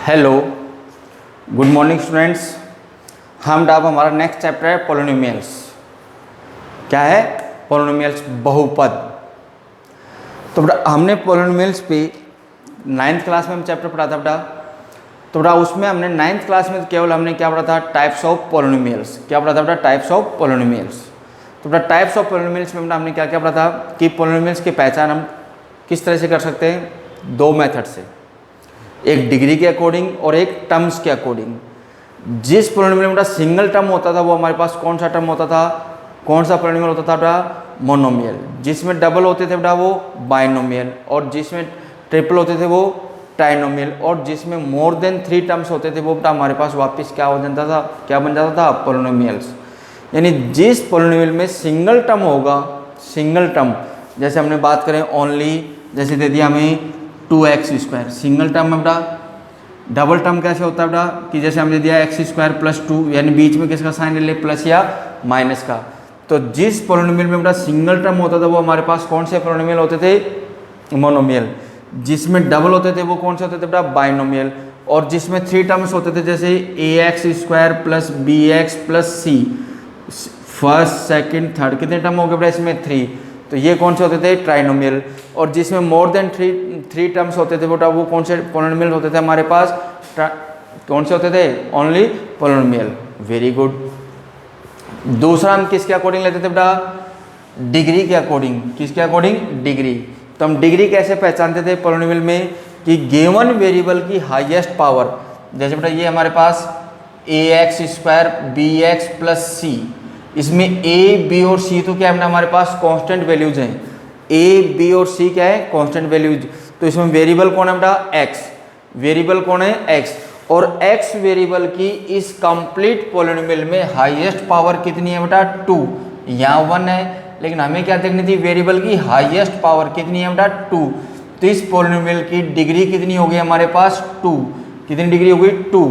Hello, good morning students. हम अब हमारा नेक्स्ट चैप्टर है पॉलिनोमियल्स। क्या है? पॉलिनोमियल्स, बहुपद। तो बेटा हमने पॉलिनोमियल्स पे 9th क्लास में हम चैप्टर पढ़ा था बेटा। तो बेटा उसमें हमने 9th क्लास में केवल हमने क्या पढ़ा था? Types of polynomials. क्या पढ़ा था बेटा? Types of polynomials. तो बेटा टाइप्स ऑफ पॉलिनोमियल्स में बेटा हमने क्या क्या पढ़ा था कि पॉलिनोमियल्स की पहचान हम किस तरह से कर सकते हैं? दो मेथड से, एक डिग्री के अकॉर्डिंग और एक टर्म्स के अकॉर्डिंग। जिस पॉलिनोमियल में बेटा सिंगल टर्म होता था वो हमारे पास कौन सा टर्म होता था? कौन सा पॉलिनोमियल होता था बेटा? मोनोमियल। जिसमें डबल होते थे बेटा वो बाइनोमियल, और जिसमें ट्रिपल होते थे वो ट्राइनोमियल, और जिसमें मोर देन 3 टर्म्स होते थे वो बेटा हमारे पास वापस क्या हो जाता था? क्या बन जाता था? पॉलिनोमियल्स। यानी जिस पॉलिनोमियल में सिंगल टर्म होगा, सिंगल टर्म, जैसे हमने बात करें ओनली, जैसे दे दिया हमें 2x², सिंगल टर्म में बेटा। डबल टर्म कैसे होता है बेटा? कि जैसे हमने दिया x² + 2, यानी बीच में किसका साइन ले ले? प्लस या माइनस का। तो जिस पॉलिनोमियल में बेटा सिंगल टर्म होता था वो हमारे पास कौन से पॉलिनोमियल होते थे? मोनोमियल। जिसमें डबल होते थे वो कौन से होते थे बेटा? बाइनोमियल। और जिसमें 3 टर्म्स होते थे जैसे ax² + bx + c, first second third, कितने टर्म हो गए बेटा इसमें? 3। तो ये कौन से होते थे? ट्राइनोमियल। और जिसमें मोर देन 3 टर्म्स होते थे बेटा वो कौन से पॉलिनोमियल होते थे हमारे पास? कौन से होते थे? Only polynomial. Very good. दूसरा हम किसके अकॉर्डिंग लेते थे बेटा? डिग्री के अकॉर्डिंग। किसके अकॉर्डिंग? डिग्री। तो हम डिग्री कैसे पहचानते थे पॉलिनोमियल में? कि गिवन वेरिएबल की हाईएस्ट पावर, जैसे बेटा ये हमारे पास ax² bx + c, इसमें a, b और c तो क्या है हमारे पास? कांस्टेंट वैल्यूज हैं। a, b और c क्या है? Constant values. तो इसमें वेरिएबल कौन है बेटा? x। वेरिएबल कौन है? x। और x वेरिएबल की इस कंप्लीट पॉलिनोमियल में हाईएस्ट पावर कितनी है बेटा? 2। यहाँ 1 है, लेकिन हमें क्या देखनी थी? वेरिएबल की हाईएस्ट पावर कितनी है बेटा? 2। तो इस पॉलिनोमियल की डिग्री कितनी होगी हमारे पास? 2। कितनी डिग्री होगी? 2।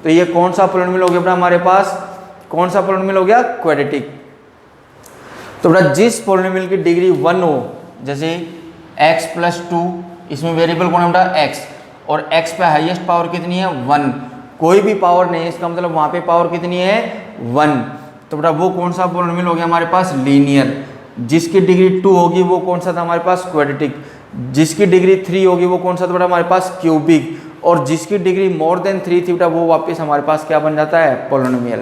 तो ये कौन सा पॉलिनोमियल हो गया बेटा हमारे पास? कौन सा पॉलिनोमियल हो गया? क्वाड्रेटिक। तो बेटा जिस पॉलिनोमियल की डिग्री 1 हो, जैसे x + 2, इसमें वेरिएबल कौन है बेटा? x, और x पे हाईएस्ट पावर कितनी है? 1। कोई भी पावर नहीं है, इसका मतलब वहाँ पे पावर कितनी है? 1। तो बेटा वो कौन सा पॉलिनोमियल हो गया हमारे पास? लीनियर। जिसकी डिग्री 2 होगी वो कौन सा था हमारे पास? क्वाड्रेटिक। जिसकी डिग्री 3 होगी वो कौन सा था बेटा हमारे पास? क्यूबिक। और जिसकी डिग्री मोर देन 3 थी बेटा वो वापस हमारे पास क्या बन जाता है? पॉलिनोमियल।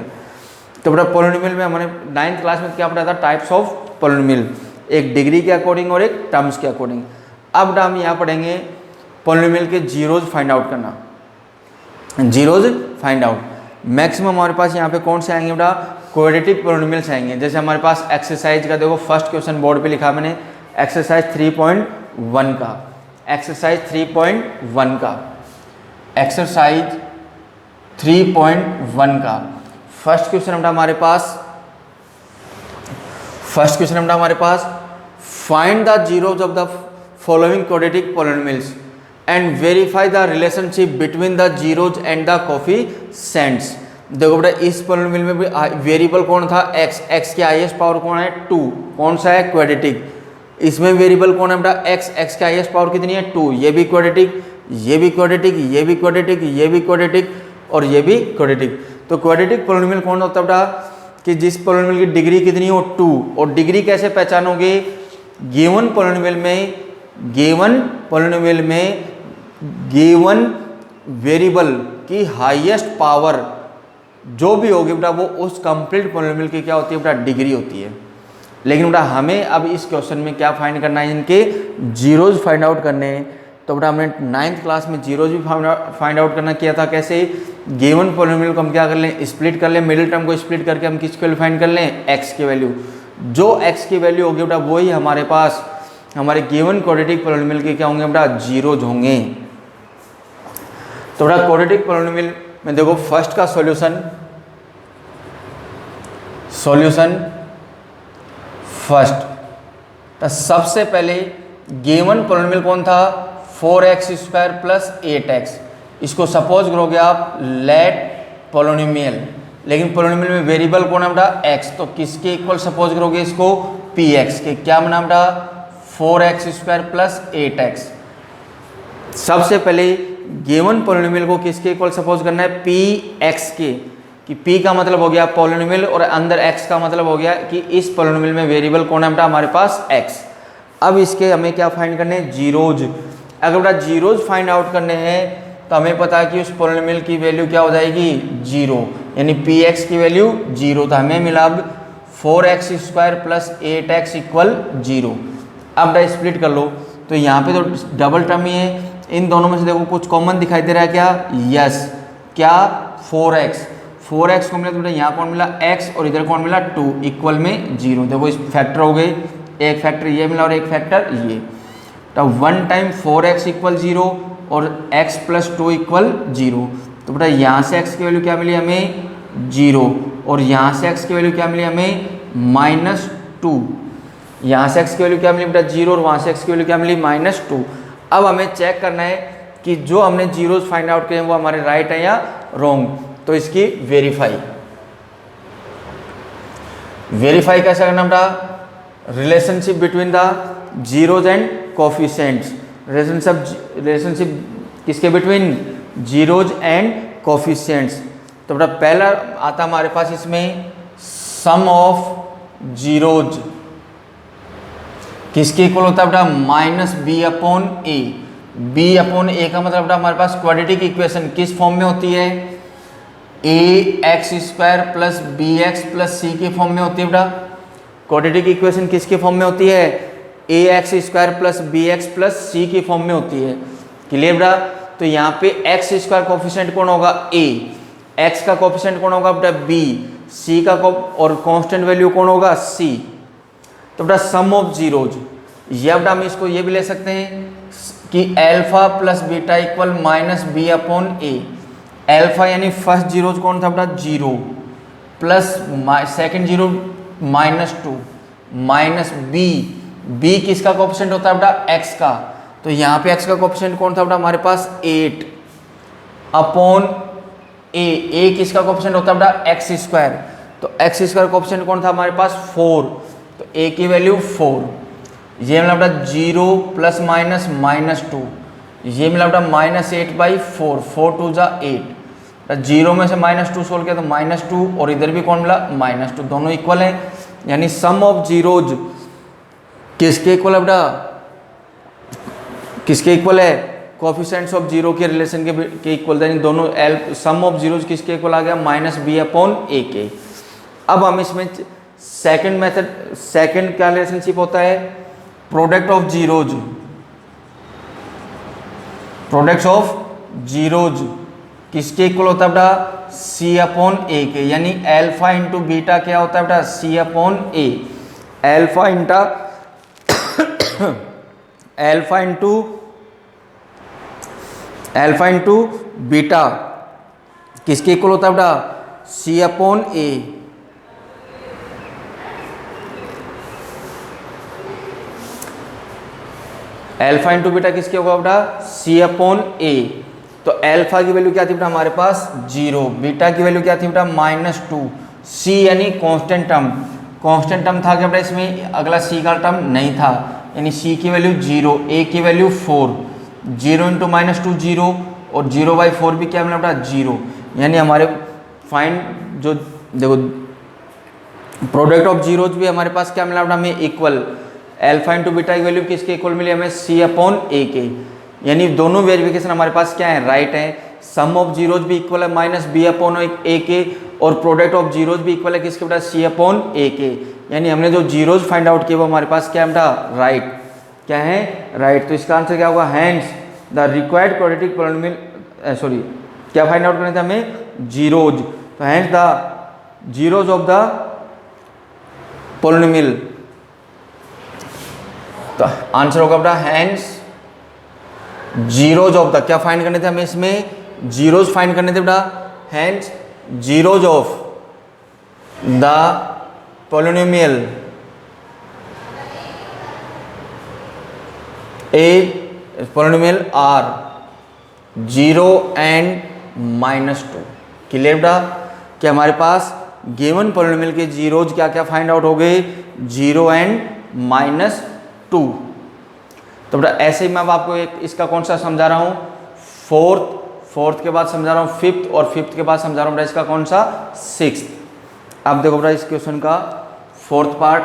तो बेटा पॉलिनोमियल में हमने 9th क्लास में क्या पढ़ा था? टाइप्स ऑफ पॉलिनोमियल, एक डिग्री के अकॉर्डिंग और एक टर्म्स के अकॉर्डिंग। अब बेटा हम यहाँ पढ़ेंगे पॉलिनोमियल के जीरोज फाइंड आउट करना। जीरोज फाइंड आउट मैक्सिमम हमारे पास यहाँ पे कौन से आएंगे बेटा? क्वाड्रेटिक पॉलिनोमियल्स आएंगे। जैसे हमारे पास एक्सरसाइज का देखो फर्स्ट क्वेश्चन बोर्ड पे लिखा मैंने, एक्सरसाइज 3.1 का, एक्सरसाइज 3.1 का, एक्सरसाइज 3.1 का फर्स्ट क्वेश्चन हमारे पास find the zeros of the following quadratic polynomials and verify the relationship between the zeros and the coefficients. देखो बेटा इस पॉलिनोमियल में भी वेरिएबल कौन था? x। x की हाईएस्ट पावर कौन है? 2। कौन सा है? क्वाड्रेटिक। इसमें वेरिएबल कौन है बेटा? x। x की हाईएस्ट पावर कितनी है? 2। ये भी क्वाड्रेटिक, ये भी क्वाड्रेटिक, ये भी क्वाड्रेटिक, ये भी क्वाड्रेटिक, और ये भी क्वाड्रेटिक। तो क्वाड्रेटिक पॉलिनोमियल कौन होता है बेटा? कि जिस पॉलिनोमियल की डिग्री कितनी हो? 2। और डिग्री कैसे पहचानोगे? गिवन पॉलिनोमियल में गिवन वेरिएबल की हाईएस्ट पावर जो भी होगी बेटा वो उस कंप्लीट पॉलिनोमियल की क्या होती है बेटा? डिग्री होती है। लेकिन बेटा हमें अब इस क्वेश्चन में क्या फाइंड करना है? इनके जीरोज फाइंड आउट करने हैं। तो बेटा हमने 9th क्लास में जीरोज भी फाइंड आउट करना किया था। कैसे? गिवन पॉलिनोमियल को हम क्या कर लें? स्प्लिट कर लें। मिडिल टर्म को स्प्लिट करके हम किसकी वैल्यू फाइंड कर लें? x की वैल्यू। जो x की वैल्यू होगी बेटा वही हमारे पास हमारे गिवन क्वाड्रेटिक पॉलिनोमियल के क्या होंगे बेटा? जीरोज होंगे। तो बेटा क्वाड्रेटिक पॉलिनोमियल में देखो फर्स्ट का सॉल्यूशन फर्स्ट, तो सबसे पहले गिवन पॉलिनोमियल कौन था? 4x² + 8x। इसको सपोज करोगे आप लेट पॉलिनोमियल, लेकिन पॉलिनोमियल में वेरिएबल कौन है बेटा? x। तो किसके इक्वल सपोज करोगे इसको? px के। क्या बना बेटा? 4x² + 8x। सबसे पहले गिवन पॉलिनोमियल को किसके इक्वल सपोज करना है, पी एक्स के, कि p का मतलब हो गया पॉलिनोमियल और अंदर x का मतलब हो गया कि इस पॉलिनोमियल में वेरिएबल कौन है बेटा हमारे पास x। अब इसके हमें क्या फाइंड करने हैं, जीरोज। अगर बेटा जीरोज फाइंड आउट करने हैं तो हमें पता है कि उस पॉलिनोमियल की वैल्यू क्या हो जाएगी, जीरो, यानी px की वैल्यू जीरो। तो हमें मिला अब 4x square plus 8x equal zero. अब बेटा स्प्लिट कर लो तो यहाँ पे तो डबल टर्म ही है, इन दोनों में से देखो कुछ कॉमन दिखाई दे रहा है क्या, यस, क्या 4x को मिला तो बेटा यहाँ कौन मिला x और इधर कौन मिला 2 इक्वल में जीरो। देखो इस फैक्टर हो गए, एक फैक्टर ये मिला और एक फैक्टर ये। तो 1 टाइम 4x इक्वल जीरो और x प्लस 2 इक्वल जीरो। तो बेटा यहाँ से x की वैल्यू क्या मिली हमें, जीरो, और यहाँ से x की वैल्यू क्या मिली हमें -2। यहाँ से x की वैल्यू क्या मिली बेटा जीरो और वहाँ से x की वैल्यू क्या मिली -2। अब हमें चेक करना है कि जो हमने जीरोज फाइंड आउट किए हैं वो हमारे राइट है या रॉन्ग। तो इसकी वेरीफाई कैसे करना बेटा, relationship between the zeros and coefficients. Relationship किसके बिटवीन, जीरोज एंड कोफिशिएंट्स। तो बेटा पहला आता हमारे पास इसमें सम ऑफ जीरोज किसके इक्वल होता है बेटा, -b/a। b/a का मतलब बेटा हमारे पास क्वाड्रेटिक इक्वेशन किस फॉर्म में होती है, ax square plus bx plus c के फॉर्म में होती है बेटा। क्वाड्रेटिक इक्वेशन किसके फॉर्म में होती है, ax square plus bx plus c की फॉर्म में होती है। क्लियर बेटा। तो यहाँ पे x स्क्वायर कोफिशिएंट कौन होगा, a, x का कोफिशिएंट कौन होगा बेटा b, c का और कांस्टेंट वैल्यू कौन होगा c। तो बेटा सम ऑफ जीरोज, या बेटा हम इसको ये भी ले सकते हैं कि alpha plus beta equal -b/a। Alpha यानी फर्स्ट जीरोज कौन था बेटा, zero, plus second zero -2 minus b किसका कोफिशिएंट होता है बेटा, x का। तो यहाँ पे x का कोफिशिएंट कौन था बेटा हमारे पास 8/a किसका कोफिशिएंट होता है बेटा, x स्क्वायर। तो x स्क्वायर कोफिशिएंट कौन था हमारे पास 4, तो a की वैल्यू 4। ये मिला बेटा 0 प्लस माइनस -2, ये मिला बेटा -8/4, 4 2 जा 8। जीरो में से -2 सोल्व किया तो -2 और इधर भी कौन मिला -2, दोनों इक्वल है। यानी सम ऑफ जीरोज किसके इक्वल है बेटा, किसके इक्वल है, कोफिशिएंट्स ऑफ जीरो के रिलेशन के इक्वल, यानी दोनों सम ऑफ जीरोज किसके इक्वल आ गया, -b/a के। अब हम इसमें सेकंड मेथड, सेकंड क्या रिलेशनशिप होता है, product of zeros, product of zeros किसके इक्वल होता है बेटा, c/a के। यानी अल्फा इंटू बीटा क्या होता है बेटा, c/a। अल्फा इंटू बीटा किसके इक्वल होता है बेटा, c/a। अल्फा इंटू बीटा किसके होगा बेटा, c/a। तो अल्फा की वैल्यू क्या थी बेटा हमारे पास 0, बीटा की वैल्यू क्या थी बेटा -2, c यानी कांस्टेंट टर्म, कांस्टेंट टर्म था क्या बेटा इसमें, अगला c का टर्म नहीं था, यानी c की वैल्यू 0, a की वैल्यू 4, 0 इंटू -2 0 और 0/4 भी क्या मिला बेटा 0। यानी हमारे फाइंड जो देखो प्रोडक्ट ऑफ जीरोज भी हमारे पास क्या मिला बेटा हमें इक्वल, अल्फा इंटू बीटा की वैल्यू किसके इक्वल मिली हमें, c/a के। यानी दोनों वेरिफिकेशन हमारे पास क्या है, राइट है। सम ऑफ जीरोज भी इक्वल है -b/a के और प्रोडक्ट ऑफ जीरोज भी इक्वल है किसके बेटा, c/a के। यानी हमने जो जीरोज फाइंड आउट किए वो हमारे पास क्या है बेटा, राइट, क्या है, राइट। तो इसका आंसर क्या होगा, hence the required quadratic polynomial, sorry क्या फाइंड आउट करना था हमें, जीरोज। तो hence the zeros of the polynomial, तो आंसर होगा बेटा हैंस जीरोज ऑफ द, क्या फाइंड करने थे हमें इसमें, जीरोज फाइंड करने थे बेटा, hence zeros of the polynomial polynomial are 0 and -2। Clear बेटा कि हमारे पास गिवन पॉलिनोमियल के जीरोज क्या क्या फाइंड आउट हो गए, 0 एंड -2। तो बेटा ऐसे ही मैं अब आपको एक इसका कौन सा समझा रहा हूँ, फोर्थ के बाद समझा रहा हूँ फिफ्थ, और फिफ्थ के बाद समझा रहा हूँ बेटा इसका कौन सा, सिक्स्थ। अब देखो बेटा इस क्वेश्चन का फोर्थ पार्ट।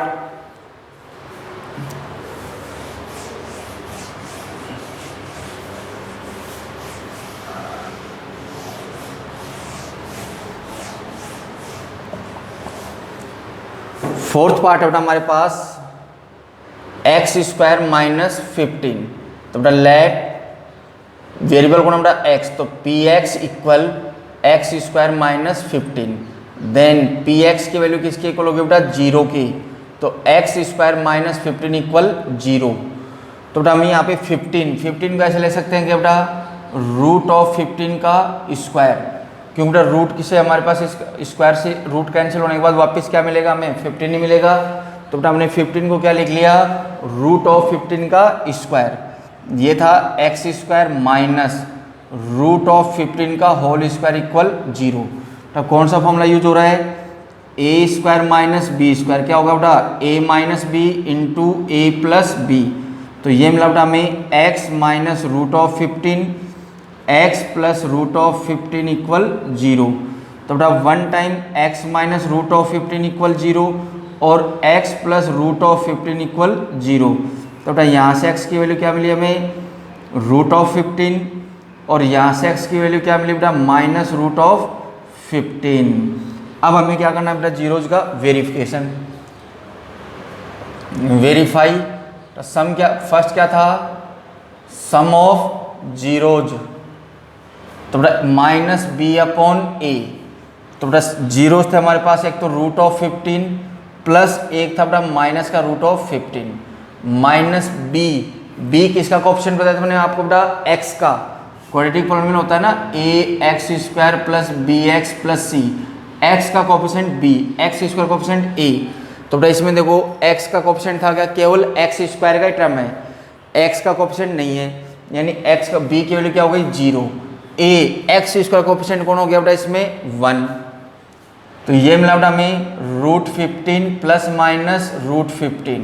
फोर्थ पार्ट है बेटा हमारे पास एक्स स्क्वायर माइनस 15। तो बेटा लेट वेरिएबल कौन है बेटा एक्स, तो p x equal x square minus 15। Then P x की वैल्यू किसकी इक्वल होगी बेटा, जीरो की, तो x square minus 15 equal zero. तो बेटा हम यहाँ पे 15 को ऐसे ले सकते हैं कि बेटा रूट ऑफ 15 का स्क्वायर, क्योंकि बेटा रूट किसे हमारे पास स्क्वायर से रूट कैंसिल होने के बाद वापस क्या मिलेगा हमें, 15 ही मिलेगा। तो बेटा हमने 15 को क्या लिख लिया, रूट ऑफ 15 का स्क्वायर। ये था x square minus root of 15 का होल स्क्वायर इक्वल जीरो। तो कौन सा फॉर्मूला यूज हो रहा है, a square minus b square, क्या होगा बेटा a minus b into a plus b. तो ये मिला बेटा हमें x minus root of 15 x plus root of 15 equal zero. तो बेटा one time x minus root of 15 equal zero और x plus root of 15 equal zero. तो बेटा यहाँ से x की वैल्यू क्या मिली हमें, रूट ऑफ 15, और यहाँ से x की वैल्यू क्या मिली बेटा, माइनस रूट ऑफ 15। अब हमें क्या करना है बेटा, जीरोज का वेरिफिकेशन, वेरीफाई। तो सम क्या, फर्स्ट क्या था, सम ऑफ जीरोज, तो बेटा माइनस बी अपॉन ए। तो बेटा जीरोज थे हमारे पास, एक तो रूट ऑफ 15 प्लस एक था बेटा माइनस का रूट ऑफ 15 माइनस बी किसका कोएफिशिएंट बताया था मैंने आपको बेटा, एक्स का। क्वाड्रेटिक पॉलिनोमियल होता है ना, A X square plus B X plus C, X का coefficient B, X square coefficient A. तो बेटा इसमें देखो एक्स का कोएफिशिएंट था क्या, केवल एक्स स्क्वायर का ही टर्म है, एक्स का कोएफिशिएंट नहीं है, यानी एक्स का बी की वैल्यू क्या हो गई, जीरो। ए एक्स स्क्वायर कोएफिशिएंट कौन हो गया बेटा इसमें, 1। तो ये मिला बेटा हमें रूट 15 प्लस माइनस रूट 15,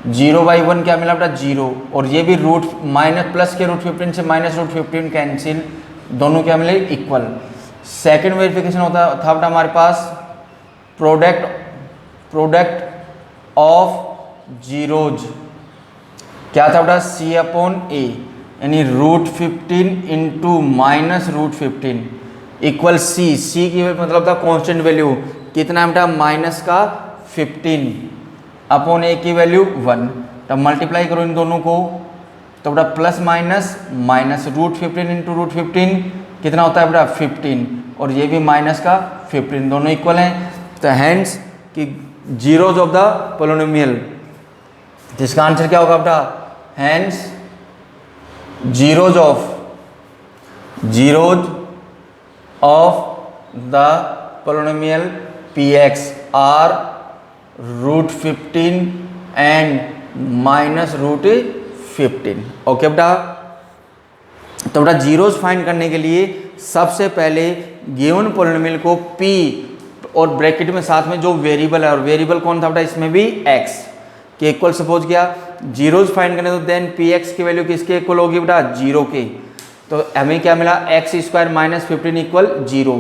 0/1 क्या मिला बेटा, जीरो। और ये भी रूट माइनस प्लस के रूट 15 से माइनस रूट 15 कैंसिल, दोनों क्या मिले, इक्वल। सेकंड वेरिफिकेशन होता था बेटा हमारे पास प्रोडक्ट ऑफ जीरोज, क्या था बेटा, सी अपॉन ए, यानी root 15 into minus root 15 equal c की मतलब था कांस्टेंट वैल्यू, कितना है बेटा, माइनस का 15 अपॉन ए की वैल्यू 1। तब मल्टीप्लाई करो इन दोनों को, तो बेटा plus minus minus root 15 into root 15 कितना होता है बेटा, 15, और ये भी माइनस का 15, दोनों इक्वल हैं। तो हैंस कि जीरोज ऑफ द पोलिनोमियल, जिसका आंसर क्या होगा बेटा, hence zeros of the polynomial px are root 15 and minus root 15। Okay बेटा, तो बेटा जीरोज फाइंड करने के लिए सबसे पहले गिवन पोलिनोमियल को p और ब्रैकेट में साथ में जो वेरिएबल है, और वेरिएबल कौन था बेटा इसमें भी x के इक्वल सपोज किया, जीरोज फाइंड करने, तो देन px की वैल्यू किसके इक्वल होगी बेटा, जीरो के। तो हमें क्या मिला, x square minus 15 equal zero.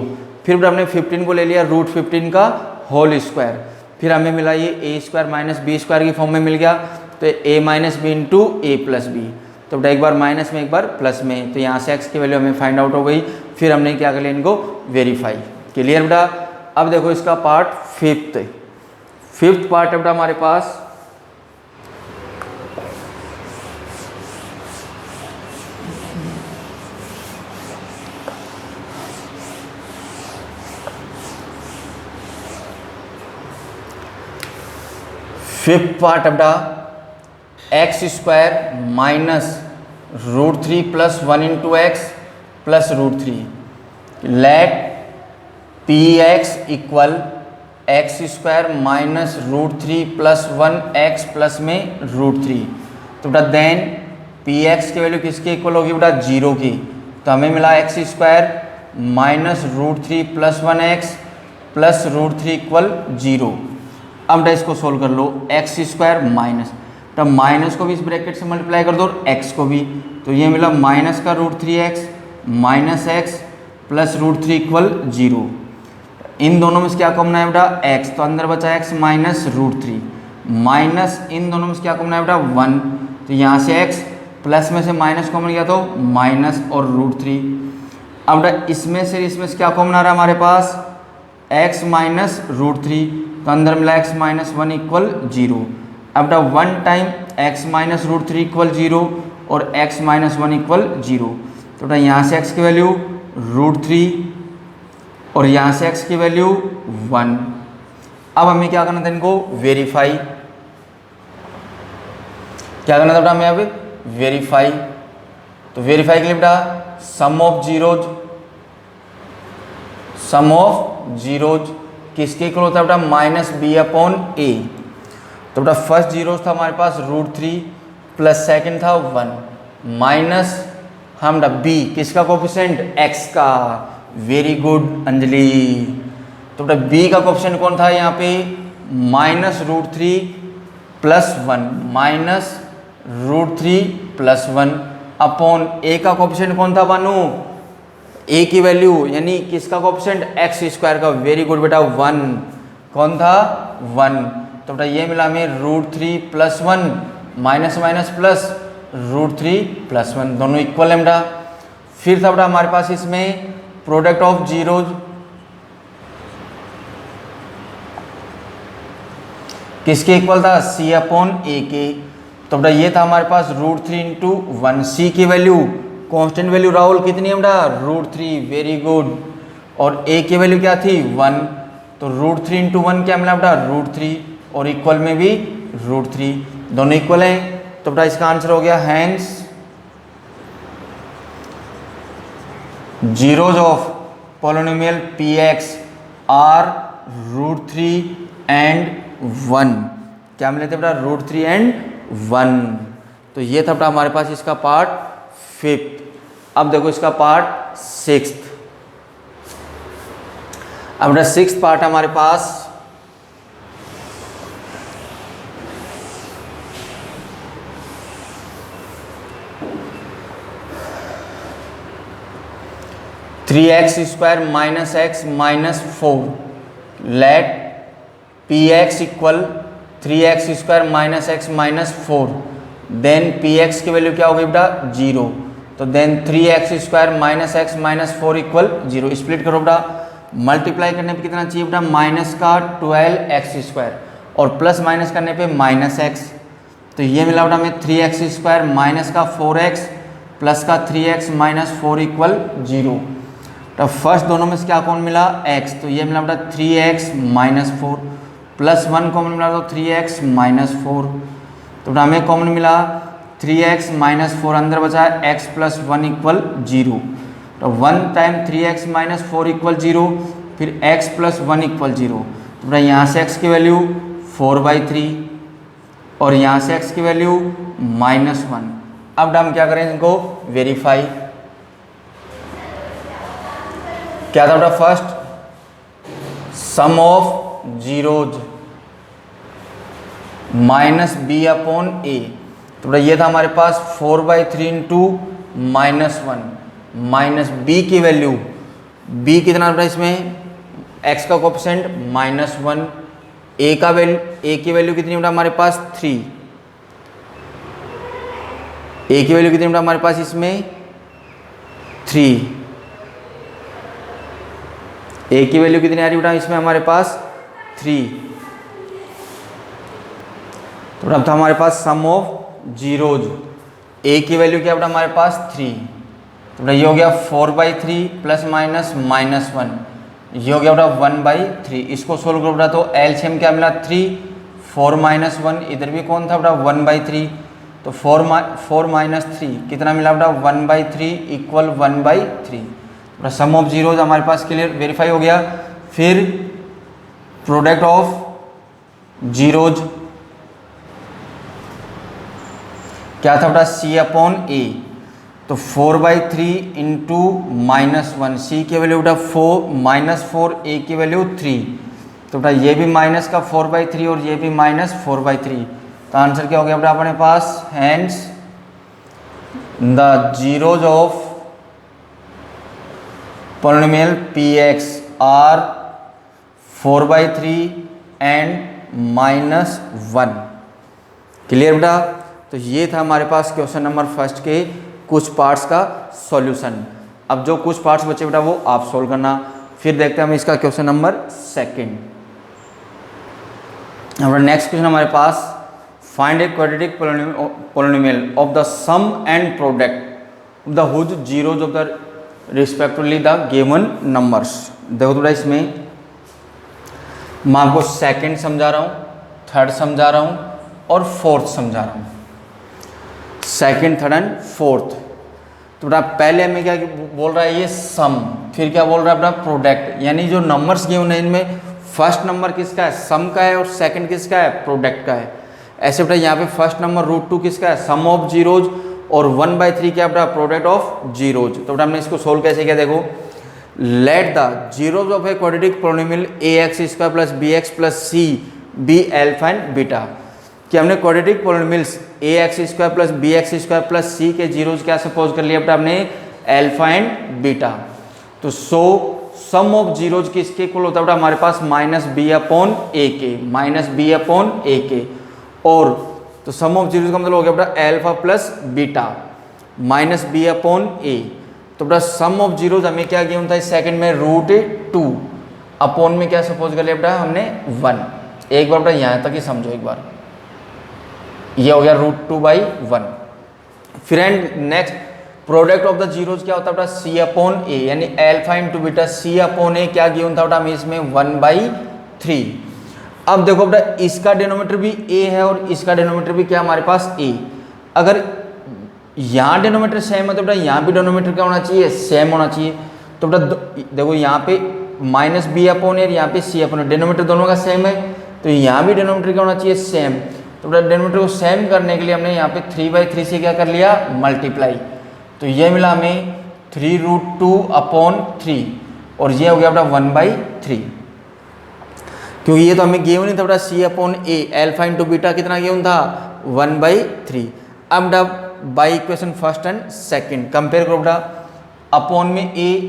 फिर हमने 15 को ले लिया रूट 15 का होल स्क्वायर, फिर हमें मिला ये ए स्क्वायर माइनस बी स्क्वायर की फॉर्म में मिल गया, तो ए minus b into a plus b. तो बेटा एक बार माइनस में एक बार प्लस में, तो यहाँ से एक्स की वैल्यू हमें फाइंड आउट हो गई। फिर हमने क्या कर लिया, इनको वेरीफाई। क्लियर बेटा। अब देखो इसका पार्ट फिफ्थ पार्ट है बेटा हमारे पास, फिफ्थ पार्ट बेटा x square minus root 3 plus 1 into x plus root 3, let P x equal x square minus root 3 plus 1 x plus में रूट 3। तो बेटा देन पी एक्स की वैल्यू किसके इक्वल होगी बेटा, जीरो की। तो हमें मिला x square minus root 3 plus 1 x plus root 3 equal zero. अब बेटा इसको सोल्व कर लो, एक्स स्क्वायर माइनस, तो माइनस को भी इस ब्रैकेट से मल्टीप्लाई कर दो और एक्स को भी, तो ये मिला माइनस का root 3x minus x plus root three equal 0। इन दोनों में से क्या कॉमन है बेटा x, तो अंदर बचा x minus root three, minus इन दोनों में से क्या कॉमन है बेटा 1, तो यहाँ से x प्लस में से माइनस कॉमन गया तो माइनस और रूट थ्री। अब बेटा इसमें से क्या कॉमन आ रहा है हमारे पास x माइनस रूट थ्री, तो अंदर मिला x माइनस वन इक्वल 0। अब बेटा one time x minus root three equal 0 और x माइनस वन इक्वल 0, तो बेटा यहाँ से x की वैल्यू रूट थ्री और यहाँ से x की वैल्यू 1। अब हमें क्या करना था, इनको वेरीफाई, क्या करना था बेटा हमें अब वेरीफाई। तो वेरीफाई के लिए बेटा सम ऑफ जीरोज किसके इक्वल होता है बेटा माइनस बी अपॉन ए। तो बेटा फर्स्ट जीरोज था हमारे पास रूट थ्री प्लस सेकेंड था 1 माइनस हम बेटा बी किसका कोफिशिएंट x का। Very good Anjali. तो बेटा b का कोफिशिएंट कौन था यहाँ पे minus root three plus one, minus root three plus one upon a का कोफिशिएंट कौन था बानू, a की वैल्यू यानी किसका कोफिशिएंट एक्स स्क्वायर का। वेरी गुड बेटा 1, कौन था 1। तो बेटा ये मिला हमें root three plus one minus minus plus root three plus one, दोनों इक्वल है बेटा। फिर था बेटा हमारे पास इसमें प्रोडक्ट ऑफ जीरोज, किसके इक्वल था c अपॉन ए के। तो बेटा ये था हमारे पास रूट थ्री इंटू वन, सी की वैल्यू कांस्टेंट वैल्यू राहुल कितनी है बेटा रूट थ्री, वेरी गुड। और a की वैल्यू क्या थी 1, तो रूट थ्री इंटू वन क्या मिला बेटा रूट थ्री और इक्वल में भी रूट थ्री, दोनों इक्वल हैं। तो बेटा इसका आंसर हो गया hence zeros of polynomial px are root three and 1। क्या मिले थे बेटा रूट थ्री एंड 1। तो ये था बेटा हमारे पास इसका पार्ट फिफ्थ। अब देखो इसका पार्ट सिक्स्थ। अब बेटा सिक्स्थ पार्ट हमारे पास three X square minus X minus four, let P x equal three X square minus X minus four, then P x की वैल्यू क्या होगी बेटा 0। तो then three X square minus X minus four equal 0। Split करो बेटा, multiply करने पे कितना चाहिए बेटा माइनस का 12 एक्स स्क्वायर और प्लस माइनस करने पे माइनस एक्स। तो ये मिला बेटा हमें थ्री एक्स स्क्वायर माइनस का 4x प्लस का 3x माइनस फोर इक्वल 0। तो फर्स्ट दोनों में से क्या कौन मिला x, तो ये मिला बेटा 3x minus four plus one common मिला तो 3x माइनस फोर। तो बेटा हमें कॉमन मिला 3x माइनस फोर, अंदर बचा है x प्लस वन इक्वल 0। तो 1 time 3x minus four equal 0, फिर x प्लस वन इक्वल 0। तो बेटा यहाँ से x की वैल्यू 4/3 और यहाँ से x की वैल्यू -1। अब हम क्या करें इनको वेरीफाई। क्या था बेटा first sum of zeros minus B upon A. तो बेटा ये था हमारे पास 4/3 इंटू -1 माइनस बी की वैल्यू, बी कितना बेटा इसमें x का कोफिशिएंट -1, ए का वैल्यू ए की वैल्यू कितनी बेटा हमारे पास 3, ए की वैल्यू कितनी बेटा हमारे पास इसमें 3, ए की वैल्यू कितनी आ रही बेटा इसमें हमारे पास 3। तो अब था हमारे पास सम ऑफ जीरोज, ए की वैल्यू क्या बेटा हमारे पास 3। तो बेटा ये हो गया 4/3 प्लस माइनस -1, ये हो गया बेटा 1/3। इसको सोल्व करो बेटा तो एलसीएम क्या मिला 3, 4 - 1, इधर भी कौन था बेटा 1/3। तो 4 - 3 कितना मिला बेटा 1/3 इक्वल 1/3। सम ऑफ जीरोज हमारे पास क्लियर वेरीफाई हो गया। फिर प्रोडक्ट ऑफ जीरोज क्या था बेटा c अपॉन ए। तो 4/3 इंटू -1, सी की वैल्यू बेटा 4 ए की वैल्यू 3। तो बेटा ये भी माइनस का 4/3 और ये भी -4/3। तो आंसर क्या हो गया बेटा अपने पास, hence the zeros of polynomial P X are 4/3 and -1। Clear बेटा? तो ये था हमारे पास क्वेश्चन नंबर फर्स्ट के कुछ पार्ट्स का सॉल्यूशन। अब जो कुछ पार्ट्स बचे बेटा वो आप सोल्व करना। फिर देखते हैं हम इसका क्वेश्चन नंबर सेकंड। हमारा नेक्स्ट क्वेश्चन हमारे पास, find a quadratic polynomial of the sum and product of the whose zeros of the respectively the given numbers. देखो थोड़ा इसमें मैं आपको सेकंड समझा रहा हूँ, थर्ड समझा रहा हूँ और फोर्थ समझा रहा हूँ। Second, third and fourth. तो बेटा पहले हमें क्या बोल रहा है, ये सम, फिर क्या बोल रहा है बेटा, प्रोडक्ट। यानी जो नंबर्स गिवन है इनमें फर्स्ट नंबर किसका है, सम का है, और सेकंड किसका है, प्रोडक्ट का है। ऐसे बेटा यहाँ पे फर्स्ट नंबर √2 किसका है, सम ऑफ जीरोज, और 1/3 क्या बेटा, प्रोडक्ट ऑफ जीरोज। तो बेटा हमने इसको सोल्व कैसे किया, देखो, let the zeros of a quadratic polynomial ax² + bx + c be alpha and beta. कि हमने quadratic polynomials ax² + bx² + c के जीरोज क्या सपोज कर लिया बेटा हमने, अल्फा एंड बीटा। तो सो सम ऑफ जीरोज किसके इक्वल होता है बेटा, हमारे पास -b/a के, और तो सम ऑफ जीरोज का मतलब हो गया बेटा अल्फा प्लस बीटा -b/a। तो बेटा सम ऑफ जीरोज हमें क्या गिवन था सेकंड में, √2 अपॉन में क्या सपोज कर लिया बेटा हमने, 1। एक बार बेटा यहाँ तक ही समझो एक बार, ये हो गया √2/1। फिर and next product of the zeros क्या होता है बेटा, c/a, यानी अल्फा इंटू बीटा c/a क्या गिवन था बेटा हमें इसमें, 1/3। अब देखो बेटा इसका डिनोमीटर भी a है और इसका डिनोमीटर भी क्या हमारे पास a। अगर यहाँ डिनोमीटर सेम है तो बेटा यहाँ भी डिनोमीटर क्या होना चाहिए, सेम होना चाहिए। तो बेटा देखो यहाँ पे -b/a, यहाँ पे c/a, डिनोमीटर दोनों का सेम है, तो यहाँ भी डिनोमीटर क्या होना चाहिए, सेम। तो बेटा डिनोमीटर को सेम करने के लिए हमने यहाँ पे 3/3 से क्या कर लिया, मल्टीप्लाई। तो ये मिला हमें 3√2/3, और ये हो गया बेटा 1/3, क्योंकि ये तो हमें गिवन नहीं था बेटा c/a, अल्फा इंटू बीटा कितना गिवन था, 1/3। अब बेटा by equation first and second compare करो बेटा, अपॉन में a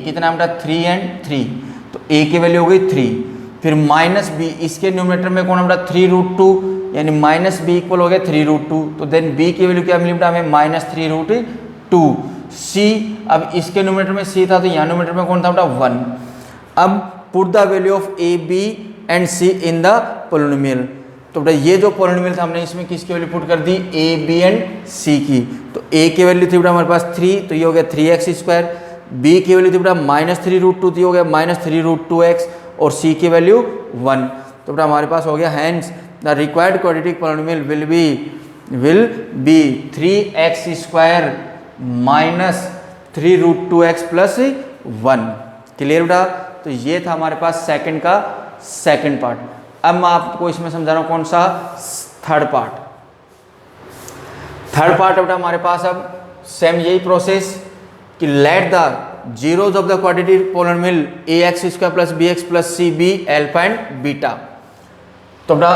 कितना बेटा, 3 एंड 3, तो a की वैल्यू हो गई 3। फिर -b, इसके न्यूमरेटर में कौन है बेटा, 3√2, यानी -b इक्वल हो गया 3√2, तो देन b की वैल्यू क्या मिली बेटा हमें, -3√2। c, अब इसके न्यूमरेटर में c था तो यहाँ न्यूमरेटर में कौन था बेटा, 1। अब put the value of a, b and c in the polynomial. तो बेटा ये जो पोलिनोमियल था हमने इसमें किसकी वैल्यू पुट कर दी, a, b एंड c की। तो a की वैल्यू थी बेटा हमारे पास 3, तो ये हो गया 3x²। b की वैल्यू थी बेटा -3√2, तो ये हो गया -3√2x, और c की वैल्यू 1। तो बेटा हमारे पास हो गया, hence the required quadratic polynomial will be 3x² - 3√2x + 1। Clear बेटा? तो ये था हमारे पास सेकंड का सेकंड पार्ट। अब मैं आपको इसमें समझा रहा हूँ कौन सा, थर्ड पार्ट। थर्ड पार्ट बेटा हमारे पास अब सेम यही प्रोसेस कि let the zeros of the quadratic polynomial ax² + bx + c be alpha and beta. तो बेटा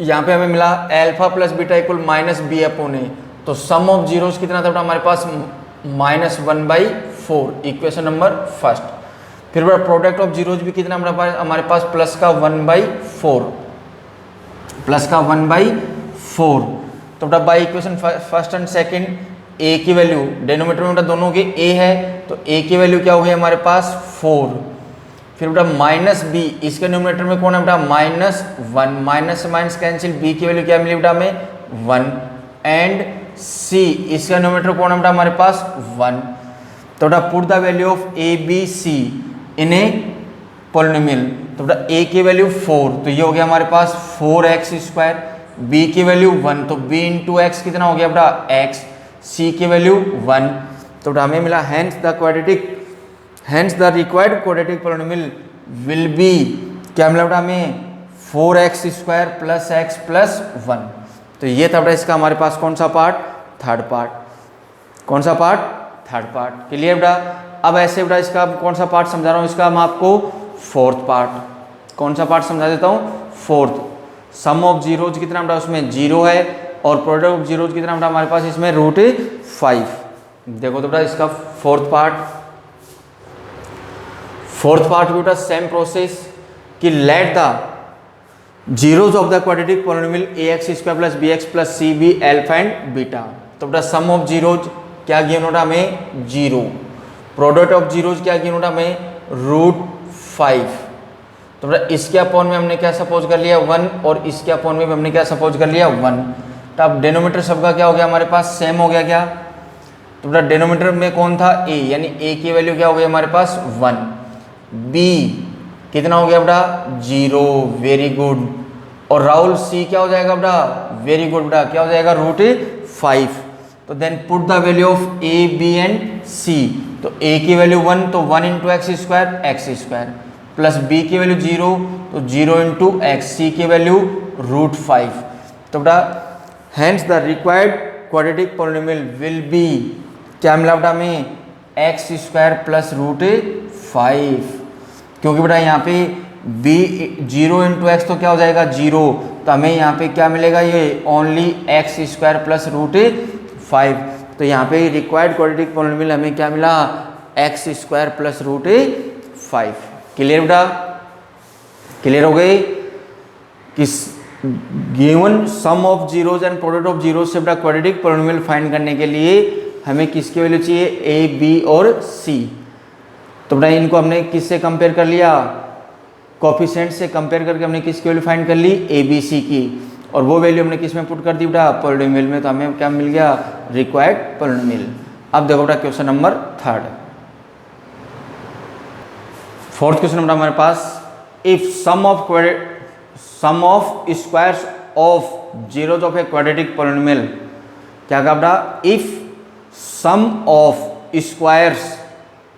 यहाँ पे हमें मिला alpha plus beta equal -b/a, तो सम ऑफ जीरोज कितना था बेटा हमारे पास, -1/4, इक्वेशन नंबर फर्स्ट। फिर बेटा प्रोडक्ट ऑफ जीरोज भी कितना हमारे पास प्लस का 1/4, तो बेटा by equation first and second a की वैल्यू, डिनोमीटर में बेटा दोनों के a है, तो a की वैल्यू क्या हो गई हमारे पास 4। फिर बेटा -b, इसके न्यूमरेटर में कौन है बेटा, -1, माइनस से माइनस कैंसिल, b की वैल्यू क्या मिली बेटा हमें, 1। एंड c, इसका न्यूमरेटर कौन है बेटा हमारे पास, 1। तो बेटा put the value of a, b, c in A polynomial. तो बेटा a की वैल्यू 4, तो ये हो गया हमारे पास 4x²। b की वैल्यू 1, तो b इंटू एक्स कितना हो गया बेटा, x। c की वैल्यू 1, तो बेटा हमें मिला hence the required quadratic polynomial will be, क्या मिला बेटा हमें, 4x² + x + 1। तो ये था बेटा इसका हमारे पास कौन सा पार्ट, थर्ड पार्ट। कौन सा पार्ट, थर्ड पार्ट। क्लियर बेटा? अब ऐसे बेटा इसका कौन सा पार्ट समझा रहा हूँ, इसका मैं आपको फोर्थ पार्ट। कौन सा पार्ट समझा देता हूँ, फोर्थ। सम ऑफ जीरोज कितना बेटा उसमें 0 है, और प्रोडक्ट ऑफ जीरोज कितना बेटा हमारे पास इसमें √5। देखो तो बेटा इसका फोर्थ पार्ट, फोर्थ पार्ट बेटा सेम प्रोसेस कि let the zeros of the quadratic polynomial ax square plus bx plus c be alpha and beta. तो बेटा सम ऑफ जीरोज क्या गिवन होता हमें 0, प्रोडक्ट ऑफ जीरोज क्या गिवन होता हमें √5। तो बेटा इसके अपॉन में हमने क्या सपोज कर लिया 1 और इसके अपॉन में भी हमने क्या सपोज कर लिया 1। तो अब डेनोमीटर सबका क्या हो गया हमारे पास सेम हो गया क्या। तो बेटा डेनोमीटर में कौन था a, यानी a की वैल्यू क्या हो गई हमारे पास 1, b कितना हो गया बेटा 0, वेरी गुड। और राहुल c क्या हो जाएगा बेटा वेरी गुड बेटा क्या हो जाएगा √5। तो then put the value of a b and c। तो a की वैल्यू 1 तो 1 into x square plus b की वैल्यू 0 तो 0 इंटू एक्स, c की वैल्यू √5। तो बेटा hence the required quadratic polynomial will be क्या मिला बेटा हमें एक्स स्क्वायर प्लस √5, क्योंकि बेटा यहाँ पे b 0 इंटू एक्स तो क्या हो जाएगा 0, तो हमें यहाँ पे क्या मिलेगा ये ओनली एक्स स्क्वायर प्लस √5। तो यहाँ पे रिक्वायर्ड क्वाड्रेटिक पॉलिनोमियल हमें क्या मिला एक्स स्क्वायर प्लस √5। क्लियर बेटा, क्लियर हो गई कि given sum of zeros and product of zeros से बेटा क्वाड्रेटिक पॉलिनोमियल फाइंड करने के लिए हमें किसकी वैल्यू चाहिए a b और c। तो बेटा इनको हमने किससे कंपेयर कर लिया कोफिशिएंट से कंपेयर करके हमने किसकी वैल्यू फाइंड कर ली a b c की, और वो वैल्यू हमने किस में पुट कर दी बेटा पॉलिनोमियल में। तो हमें क्या मिल गया रिक्वायर्ड पॉलिनोमियल। अब देखो बेटा question number 3, fourth question number हमारे पास if sum of squares of zeros of a quadratic polynomial, क्या कहा बेटा if sum of squares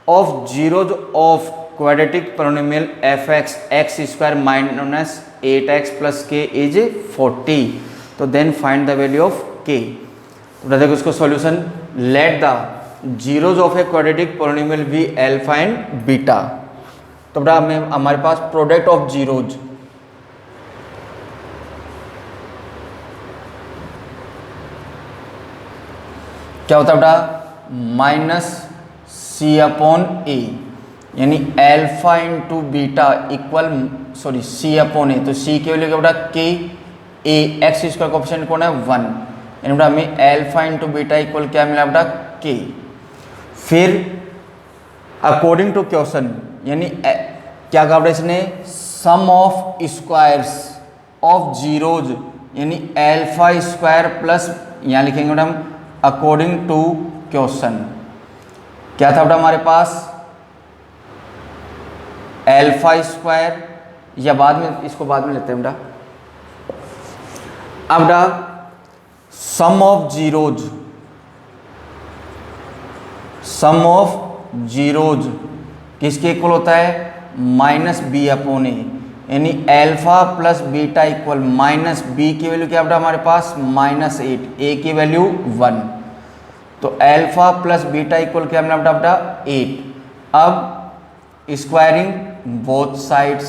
of zeros of quadratic polynomial F X X square minus 8x plus K is 40, तो then find the value of k। तो देखो इसको solution let the zeros of a quadratic polynomial be alpha and beta. तो बेटा हमारे पास product of zeros क्या होता है बेटा माइनस c अपॉन a, यानी alpha into beta equal c upon a। तो c की वैल्यू क्या बेटा k, a x square coefficient कौन है 1, यानी बेटा हमें अल्फा इंटू बीटा इक्वल क्या मिला बेटा k। फिर अकॉर्डिंग टू क्वेश्चन यानी क्या कहा बेटा इसने सम ऑफ स्क्वायर्स ऑफ जीरोज यानी अल्फा स्क्वायर प्लस यहाँ लिखेंगे बेटा हम अकॉर्डिंग टू क्वेश्चन क्या था बेटा हमारे पास अल्फा स्क्वायर, या बाद में इसको बाद में लेते हैं बेटा। अब बेटा सम ऑफ जीरोज किसके इक्वल होता है माइनस बी अपॉन ए, यानी alpha plus beta equal minus B की वैल्यू क्या बेटा हमारे पास -8, ए की वैल्यू 1, तो अल्फा प्लस बीटा इक्वल क्या मिला बेटा 8। अब स्क्वायरिंग बोथ साइड्स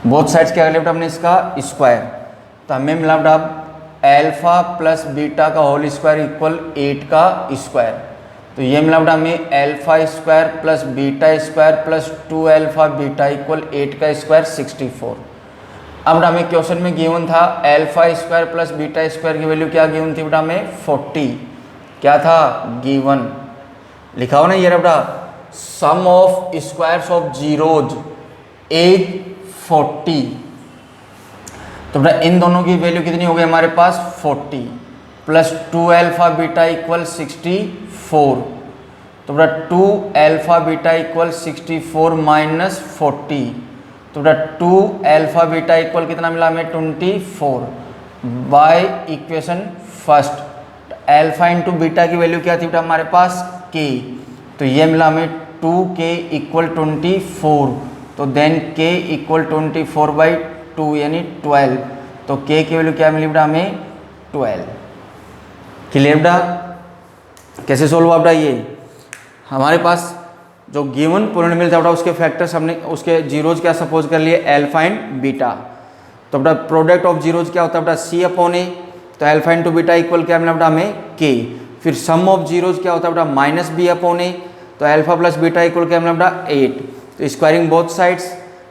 क्या कर लिया बेटा हमने इसका स्क्वायर, तो हमें मिला बेटा अल्फा प्लस बीटा का होल स्क्वायर इक्वल 8 का स्क्वायर। तो ये मिला बेटा हमें alpha square plus beta square plus 2 alpha beta equal 8 का स्क्वायर 64। अब बेटा हमें क्वेश्चन में गिवन था alpha square plus beta square की वैल्यू क्या गिवन थी बेटा हमें 40, क्या था गिवन लिखा हो ना ये बेटा sum of squares of zeros is 40। तो बेटा इन दोनों की वैल्यू कितनी हो गई हमारे पास 40 प्लस 2 अल्फा बीटा इक्वल 64। तो बेटा 2 अल्फा बीटा इक्वल 64 माइनस 40, तो बेटा 2 अल्फा बीटा इक्वल कितना मिला हमें 24 by equation first. Alpha into beta की वैल्यू क्या थी बेटा हमारे पास k, तो ये मिला हमें 2k इक्वल 24, तो देन k इक्वल 24 बाई 2 यानी 12, तो k की वैल्यू क्या मिली बेटा हमें 12। क्लियर बेटा, कैसे सोल्व हुआ बेटा ये हमारे पास जो गिवन पॉलिनोमियल था बेटा उसके फैक्टर्स हमने उसके जीरोज क्या सपोज कर लिए अल्फा एंड बीटा। तो बेटा प्रोडक्ट ऑफ जीरोज क्या होता है बेटा c अपॉन a, तो अल्फा इंटू बीटा इक्वल क्या मिला बेटा हमें k। फिर सम ऑफ जीरोज क्या होता है बेटा माइनस बी अपॉन a, तो अल्फा प्लस बीटा इक्वल क्या मिला बेटा 8। तो squaring both sides,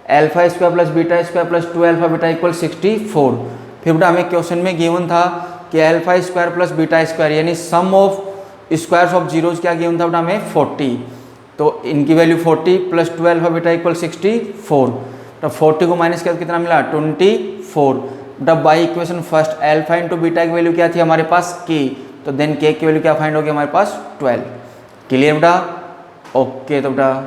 alpha square plus beta square plus 2 alpha beta equal 64। फिर बेटा हमें क्वेश्चन में गिवन था कि alpha square plus beta square यानी सम ऑफ स्क्वायर्स ऑफ जीरोज क्या गिवन था बेटा हमें 40। तो इनकी value 40 plus 2 alpha beta equal 64। तो 40 को माइनस किया तो कितना मिला 24। बेटा by equation first alpha into beta की वैल्यू क्या थी हमारे पास के, तो देन के की वैल्यू क्या फाइंड होगी हमारे पास 12। क्लियर बेटा? ओके तो बेटा